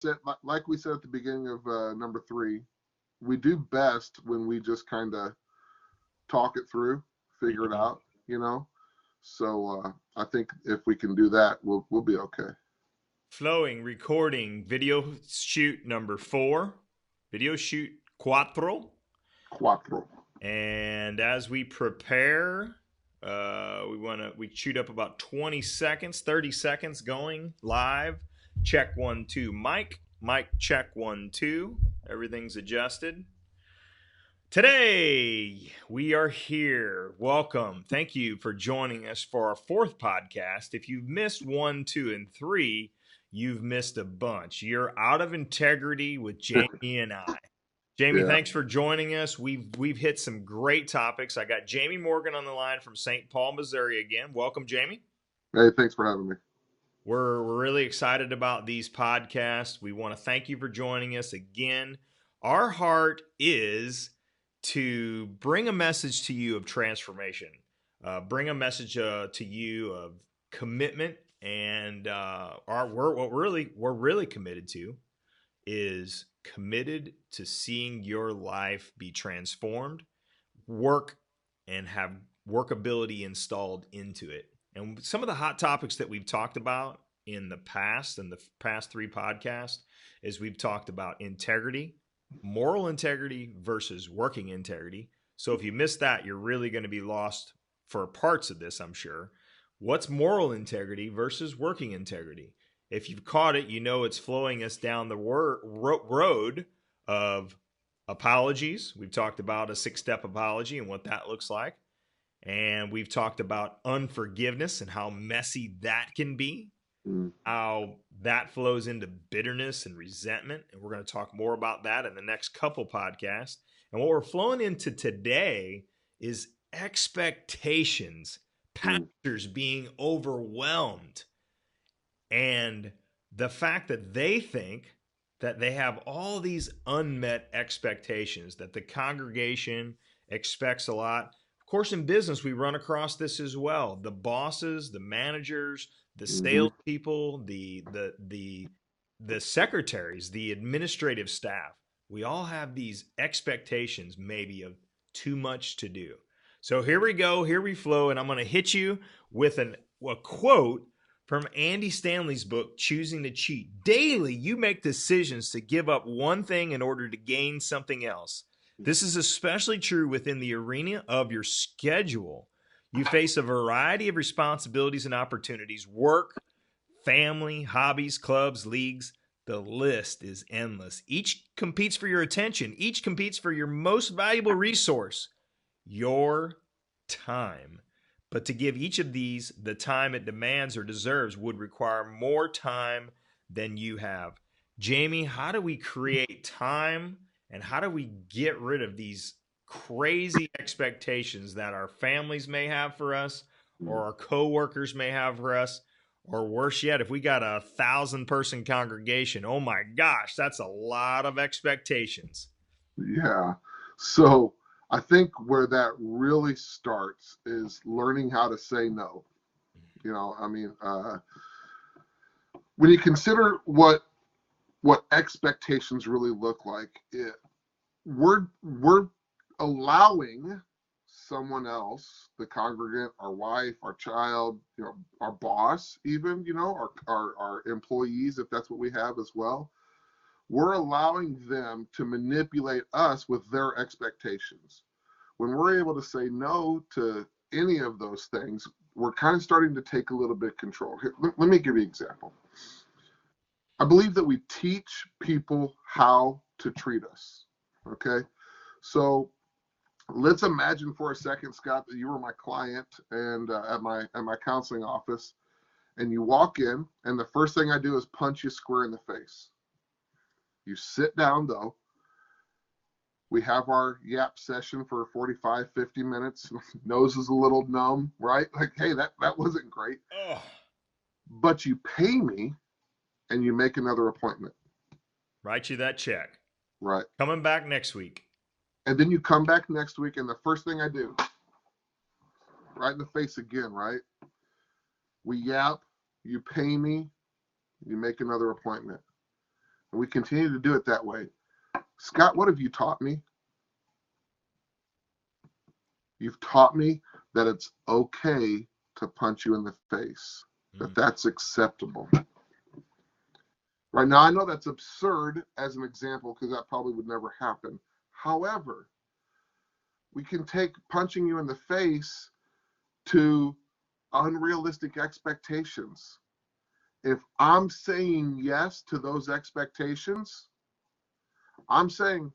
said, like we said at the beginning of number 3, we do best when we just kind of talk it through, figure it out, you know. So I think if we can do that, we'll be okay. Flowing, recording, video shoot number 4, video shoot cuatro. Cuatro. And as we prepare, we shoot up about 20 seconds, 30 seconds going live. Check 1 2 mic check 1 2. Everything's adjusted. Today we are here. Welcome. Thank you for joining us for our 4th podcast. If you've missed 1, 2, and 3, you've missed a bunch. You're out of integrity with Jamie and I. Jamie, Yeah. thanks for joining us. We've hit some great topics. I got Jamie Morgan on the line from St. Paul, Missouri again. Welcome, Jamie. Hey, thanks for having me. We're really excited about these podcasts. We want to thank you for joining us again. Our heart is to bring a message to you of transformation, bring a message to you of commitment, and what we're really committed to is committed to seeing your life be transformed, work, and have workability installed into it. And some of the hot topics that we've talked about in the past 3 podcasts is we've talked about integrity, moral integrity versus working integrity. So if you missed that, you're really going to be lost for parts of this, I'm sure. What's moral integrity versus working integrity? If you've caught it, you know it's flowing us down the road of apologies. We've talked about a 6-step apology and what that looks like. And we've talked about unforgiveness and how messy that can be, how that flows into bitterness and resentment. And we're going to talk more about that in the next couple podcasts. And what we're flowing into today is expectations, pastors being overwhelmed, and the fact that they think that they have all these unmet expectations, that the congregation expects a lot. Of course, in business, we run across this as well. The bosses, the managers, the salespeople, the secretaries, the administrative staff, we all have these expectations maybe of too much to do. So here we go, here we flow, and I'm going to hit you with a quote from Andy Stanley's book, Choosing to Cheat. Daily, you make decisions to give up one thing in order to gain something else. This is especially true within the arena of your schedule. You face a variety of responsibilities and opportunities: work, family, hobbies, clubs, leagues. The list is endless. Each competes for your attention. Each competes for your most valuable resource, your time. But to give each of these the time it demands or deserves would require more time than you have. Jamie, how do we create time, and how do we get rid of these crazy expectations that our families may have for us, or our coworkers may have for us, or worse yet, if we got a 1,000-person congregation? Oh my gosh, that's a lot of expectations. Yeah. So I think where that really starts is learning how to say no. You know, I mean, when you consider what expectations really look like, we're allowing someone else, the congregant, our wife, our child, you know, our boss, even, you know, our employees, if that's what we have as well. We're allowing them to manipulate us with their expectations. When we're able to say no to any of those things, we're kind of starting to take a little bit of control. Here, let me give you an example. I believe that we teach people how to treat us. Okay. So let's imagine for a second, Scott, that you were my client and at my counseling office, and you walk in, and the first thing I do is punch you square in the face. You sit down, though. We have our yap session for 45, 50 minutes. Nose is a little numb, right? Like, hey, that wasn't great. Oh. But you pay me, and you make another appointment. Write you that check. Right. Coming back next week. And then you come back next week, and the first thing I do, right in the face again, right? We yap, you pay me, you make another appointment. And we continue to do it that way. Scott, what have you taught me? You've taught me that it's okay to punch you in the face, that that's acceptable. Right now, I know that's absurd as an example because that probably would never happen. However, we can take punching you in the face to unrealistic expectations. If I'm saying yes to those expectations, I'm saying,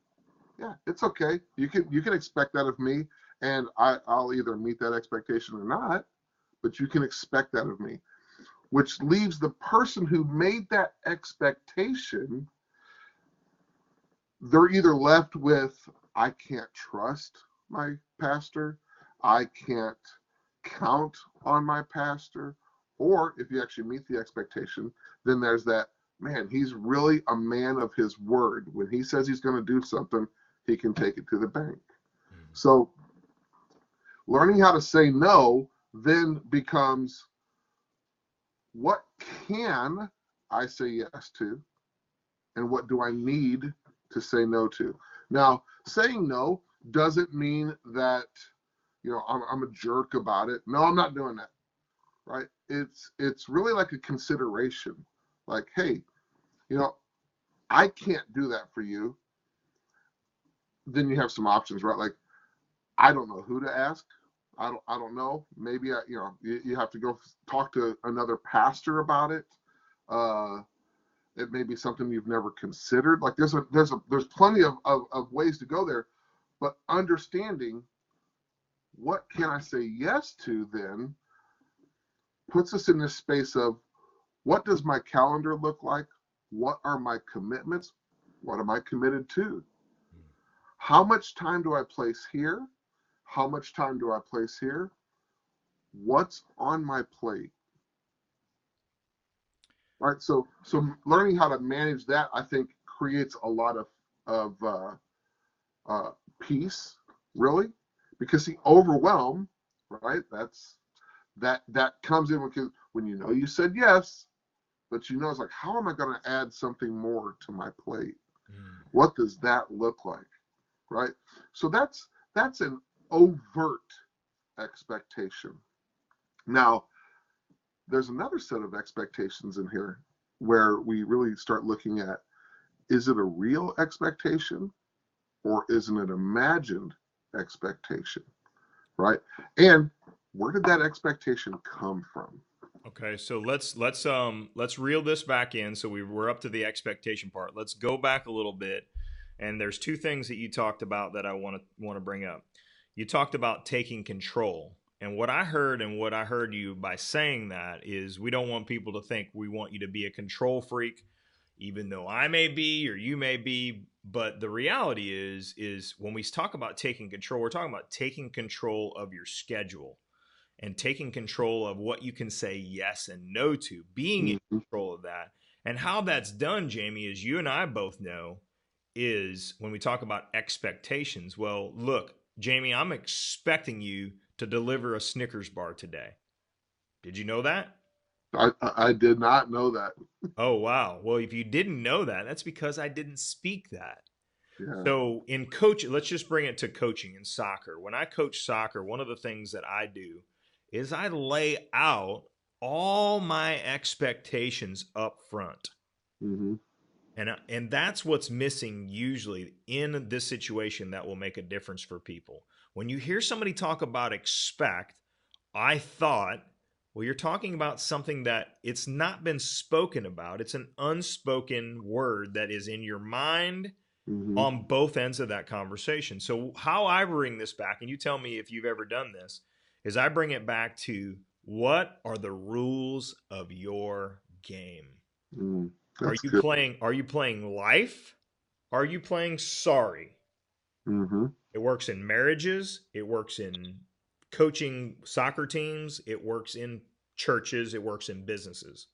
yeah, it's okay. You can expect that of me, and I'll either meet that expectation or not, but you can expect that of me. Which leaves the person who made that expectation, they're either left with, I can't trust my pastor, I can't count on my pastor, or if you actually meet the expectation, then there's that, man, he's really a man of his word. When he says he's going to do something, he can take it to the bank. So learning how to say no then becomes, what can I say yes to? And what do I need to say no to? Now, saying no doesn't mean that, I'm a jerk about it. No, I'm not doing that. Right? It's really like a consideration. Like, hey, I can't do that for you. Then you have some options, right? Like, I don't know who to ask. I don't know. Maybe you have to go talk to another pastor about it. It may be something you've never considered. Like there's plenty of ways to go there, but understanding what can I say yes to then puts us in this space of, what does my calendar look like? What are my commitments? What am I committed to? How much time do I place here? How much time do I place here? What's on my plate? Right. So learning how to manage that, I think, creates a lot of peace, really, because the overwhelm, right? That comes in because when you said yes, but it's like, how am I going to add something more to my plate? What does that look like? Right. So that's an overt expectation. Now, there's another set of expectations in here where we really start looking at, is it a real expectation or isn't it imagined expectation? Right. And where did that expectation come from? Okay, so let's reel this back in. So we're up to the expectation part. Let's go back a little bit, and there's two things that you talked about that I want to bring up. You talked about taking control, and what I heard you by saying that is, we don't want people to think we want you to be a control freak, even though I may be or you may be. But the reality is when we talk about taking control, we're talking about taking control of your schedule and taking control of what you can say yes and no to, being in Mm-hmm. control of that. And how that's done, Jamie, as you and I both know, is when we talk about expectations. Well, look, Jamie, I'm expecting you to deliver a Snickers bar today. Did you know that? I did not know that. Oh, wow. Well, if you didn't know that, that's because I didn't speak that. Yeah. So in coaching, let's just bring it to coaching in soccer. When I coach soccer, one of the things that I do is I lay out all my expectations up front. Mm-hmm. And that's what's missing usually in this situation that will make a difference for people. When you hear somebody talk about expect, I thought, well, you're talking about something that it's not been spoken about. It's an unspoken word that is in your mind Mm-hmm. on both ends of that conversation. So how I bring this back, and you tell me if you've ever done this, is I bring it back to, what are the rules of your game? Mm, Are that's you good. playing life? Are you playing sorry? Mm-hmm. It works in marriages, it works in coaching soccer teams, it works in churches, it works in businesses.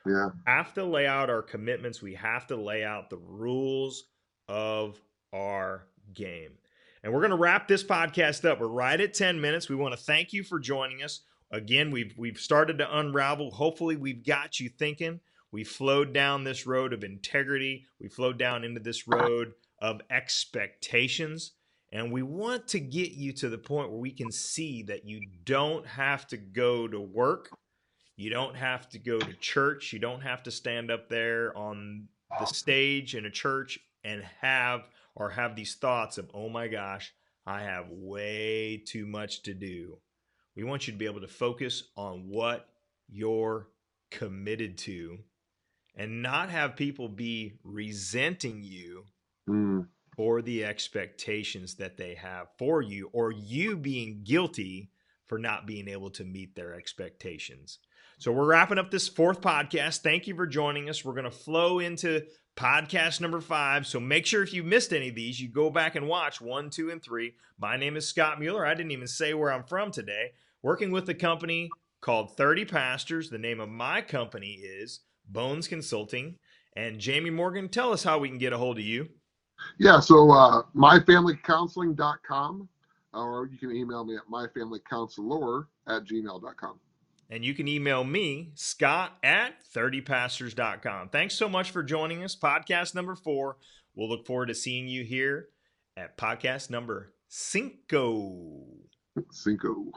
Yeah. Have to lay out our commitments. We have to lay out the rules of our game. And we're going to wrap this podcast up. We're right at 10 minutes. We want to thank you for joining us. Again, we've started to unravel. Hopefully, we've got you thinking. We flowed down this road of integrity. We flowed down into this road of expectations. And we want to get you to the point where we can see that you don't have to go to work. You don't have to go to church. You don't have to stand up there on the stage in a church and have these thoughts of, oh my gosh, I have way too much to do. We want you to be able to focus on what you're committed to and not have people be resenting you Mm. for the expectations that they have for you, or you being guilty for not being able to meet their expectations. So we're wrapping up this fourth podcast. Thank you for joining us. We're going to flow into podcast number 5. So make sure if you missed any of these, you go back and watch 1, 2, and 3. My name is Scott Mueller. I didn't even say where I'm from today. Working with a company called 30 Pastors. The name of my company is Bones Consulting. And Jamie Morgan, tell us how we can get a hold of you. Yeah, so myfamilycounseling.com, or you can email me at myfamilycounselor@gmail.com. And you can email me, Scott at 30pastors.com. Thanks so much for joining us. Podcast number 4. We'll look forward to seeing you here at podcast number 5. Cinco.